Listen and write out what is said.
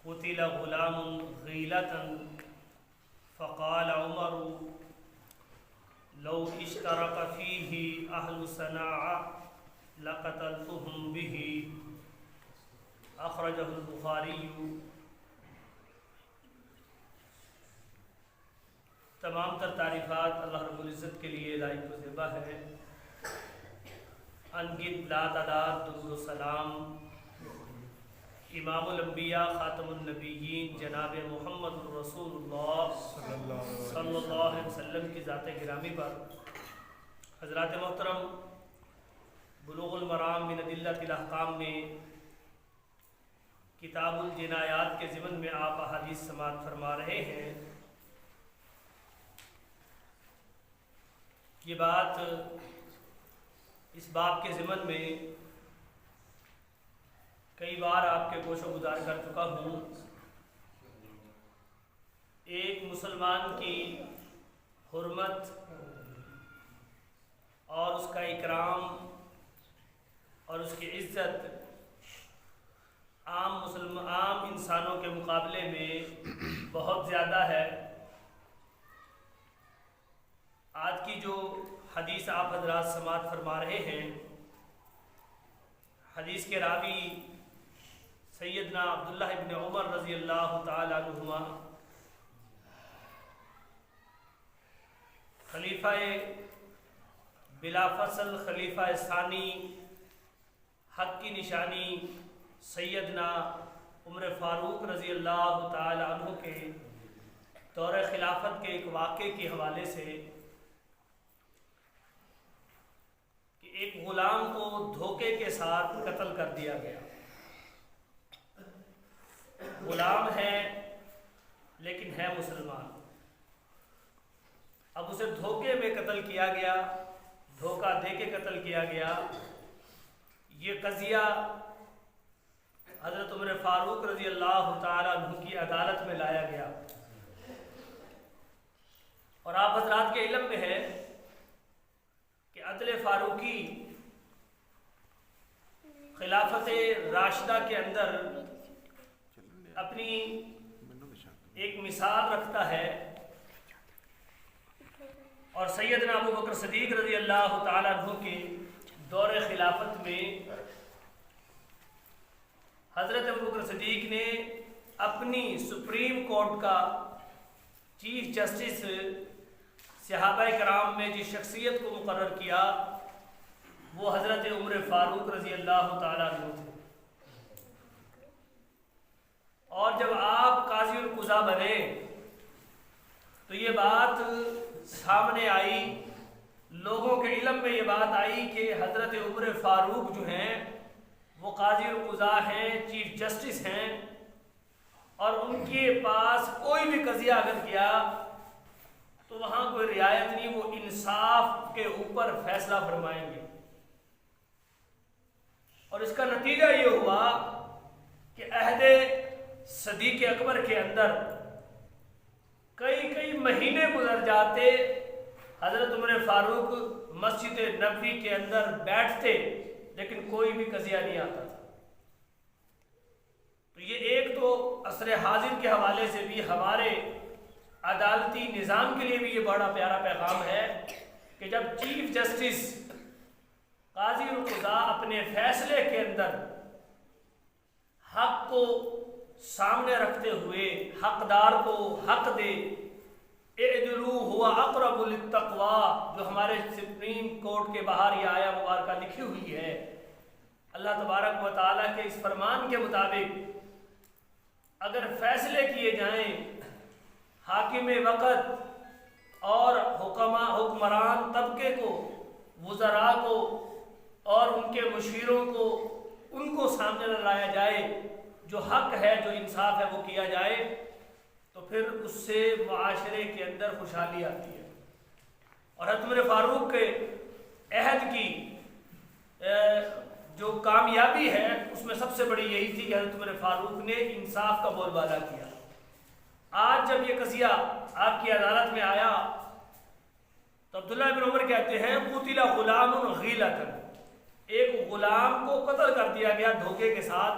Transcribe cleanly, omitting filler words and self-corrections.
قتل غلام غیلة فقال عمر لو اشترك فيه أهل صنعاء لقتلتهم به أخرجه البخاری۔ تمام تر تعریفات اللہ رب العزت کے لیے لائق و زیبا ہے۔ انگت لا تعداد درود و سلام امام الانبیاء خاتم النبیین جناب محمد رسول اللہ صلی اللہ علیہ وسلم کی ذات گرامی پر۔ حضرات محترم، بلوغ المرام من ادلۃ الاحکام میں کتاب الجنایات کے ضمن میں آپ احادیث سماعت فرما رہے ہیں۔ یہ بات اس باب کے ضمن میں کئی بار آپ کے گوش و گزار کر چکا ہوں۔ ایک مسلمان کی حرمت اور اس کا اکرام اور اس کی عزت عام انسانوں کے مقابلے میں بہت زیادہ ہے۔ آج کی جو حدیث آپ حضرات سماعت فرما رہے ہیں، حدیث کے راوی سیدنا عبداللہ ابن عمر رضی اللہ تعالی عنہما خلیفہ بلا فصل، خلیفہ ثانی، حق کی نشانی سیدنا عمر فاروق رضی اللہ تعالی عنہ کے دور خلافت کے ایک واقعے کے حوالے سے کہ ایک غلام کو دھوکے کے ساتھ قتل کر دیا گیا۔ غلام ہے لیکن ہے مسلمان، اب اسے دھوکے میں قتل کیا گیا، دھوکہ دے کے قتل کیا گیا۔ یہ قضیہ حضرت عمر فاروق رضی اللہ تعالیٰ عنہ کی عدالت میں لایا گیا، اور آپ حضرات کے علم میں ہے کہ عدل فاروقی خلافت راشدہ کے اندر اپنی ایک مثال رکھتا ہے، اور سیدنا ابو بکر صدیق رضی اللہ تعالیٰ عنہ کے دور خلافت میں حضرت ابو بکر صدیق نے اپنی سپریم کورٹ کا چیف جسٹس صحابہ کرام میں جس شخصیت کو مقرر کیا وہ حضرت عمر فاروق رضی اللہ تعالیٰ عنہ تھے، اور جب آپ قاضی القضاء بنے تو یہ بات سامنے آئی، لوگوں کے علم میں یہ بات آئی کہ حضرت عمر فاروق جو ہیں وہ قاضی القضاء ہیں، چیف جسٹس ہیں، اور ان کے پاس کوئی بھی قضیہ اگر کیا تو وہاں کوئی رعایت نہیں، وہ انصاف کے اوپر فیصلہ فرمائیں گے۔ اور اس کا نتیجہ یہ ہوا کہ عہد صدیق اکبر کے اندر کئی مہینے گزر جاتے، حضرت عمر فاروق مسجد نبوی کے اندر بیٹھتے لیکن کوئی بھی قضیہ نہیں آتا تھا۔ تو یہ ایک تو عصر حاضر کے حوالے سے بھی ہمارے عدالتی نظام کے لیے بھی یہ بڑا پیارا پیغام ہے کہ جب چیف جسٹس قاضی القضاء اپنے فیصلے کے اندر حق کو سامنے رکھتے ہوئے حقدار کو حق دے، اعدلوا هو اقرب للتقوی، جو ہمارے سپریم کورٹ کے باہر یہ آیا مبارکہ لکھی ہوئی ہے، اللہ تبارک و تعالیٰ کے اس فرمان کے مطابق اگر فیصلے کیے جائیں حاکم وقت اور حکمران طبقے کو، وزراء کو اور ان کے مشیروں کو، ان کو سامنے لایا جائے، جو حق ہے جو انصاف ہے وہ کیا جائے، تو پھر اس سے معاشرے کے اندر خوشحالی آتی ہے۔ اور حضرت عمر فاروق کے عہد کی جو کامیابی ہے اس میں سب سے بڑی یہی تھی کہ حضرت عمر فاروق نے انصاف کا بول بالا کیا۔ آج جب یہ قضیہ آپ کی عدالت میں آیا تو عبداللہ بن عمر کہتے ہیں قتل غلام غیلۃ، ایک غلام کو قتل کر دیا گیا دھوکے کے ساتھ۔